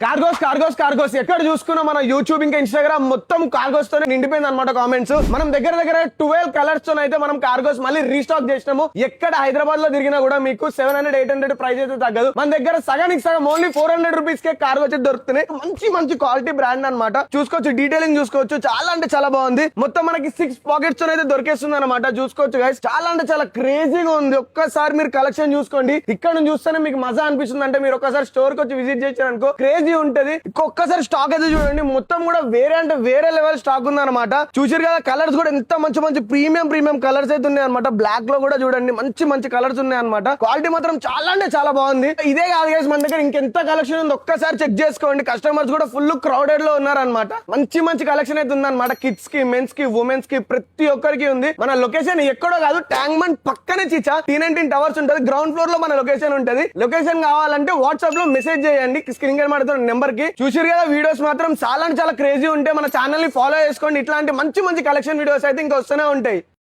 Cargos ఎక్కడ చూసుకున్నా మన యూట్యూబ్ ఇంకా ఇన్స్టాగ్రామ్ మొత్తం కార్గోస్ తోనే నిండిపోయింది అనమాట కామెంట్స్. మనం దగ్గర 12 కలర్స్ తో అయితే మనం కార్గోస్ మళ్ళీ రీస్టాక్ చేసినాము. ఎక్కడ హైదరాబాద్ లో తిరిగినా కూడా మీకు 700-800 ప్రైస్ అయితే తగ్గదు. మన దగ్గర సగానికి సగం ఓన్లీ 400 రూపీస్ కే కార్గోస్ అయితే దొరుకుతున్నాయి. మంచి క్వాలిటీ బ్రాండ్ అనమాట. చూసుకోవచ్చు, డీటెయిలింగ్ చూసుకోవచ్చు, చాలా అంటే చాలా బాగుంది. మొత్తం మనకి 6 పాకెట్స్ తో అయితే దొరికేస్తుంది అనమాట. చూసుకోవచ్చు గైస్, చాలా అంటే చాలా క్రేజీగా ఉంది. ఒక్కసారి మీరు కలెక్షన్ చూసుకోండి. ఇక్కడ నుంచి చూస్తేనే మీకు మజా అనిపిస్తుంది. అంటే మీరు ఒక్కసారి స్టోర్ కి వచ్చి విజిట్ చేశారనుకో క్రేజీ ఉంటది. ఒక్కసారి స్టాక్ అయితే చూడండి, మొత్తం కూడా వేరే లెవెల్ స్టాక్ ఉంది అనమాట. చూసారు కదా, కలర్స్ కూడా ఎంత మంచి ప్రీమియం కలర్స్ అయితే ఉన్నాయి అనమాట. బ్లాక్ లో కూడా చూడండి మంచి కలర్స్ ఉన్నాయి అనమాట. క్వాలిటీ మాత్రం చాలా అంటే చాలా బాగుంది. ఇదే కాదు గైస్, మన దగ్గర ఇంకెంత కలెక్షన్ ఉంది ఒక్కసారి చెక్ చేసుకోండి. కస్టమర్స్ కూడా ఫుల్ క్రౌడెడ్ లో ఉన్నారనమాట. మంచి కలెక్షన్ అయితే ఉంది అనమాట. కిడ్స్ కి, మెన్స్ కి, ఉమెన్స్ కి ప్రతి ఒక్కరికి ఉంది. మన లొకేషన్ ఎక్కడో కాదు, ట్యాంక్ బండ్ పక్కనే చిచ్చా T19 టవర్స్ ఉంటది. గ్రౌండ్ ఫ్లోర్ లో మన లొకేషన్ ఉంటది. లొకేషన్ కావాలంటే వాట్సాప్ లో మెసేజ్ చేయండి స్క్రీన్ మీద మాడుతున్న నెంబర్ కి. చూసారు కదా, వీడియోస్ మాత్రం చాలా అంటే చాలా క్రేజీ ఉంటాయి. మన ఛానల్ ని ఫాలో చేసుకోండి. ఇట్లాంటి మంచి కలెక్షన్ వీడియోస్ అయితే ఇంకా వస్తూనే ఉంటాయి.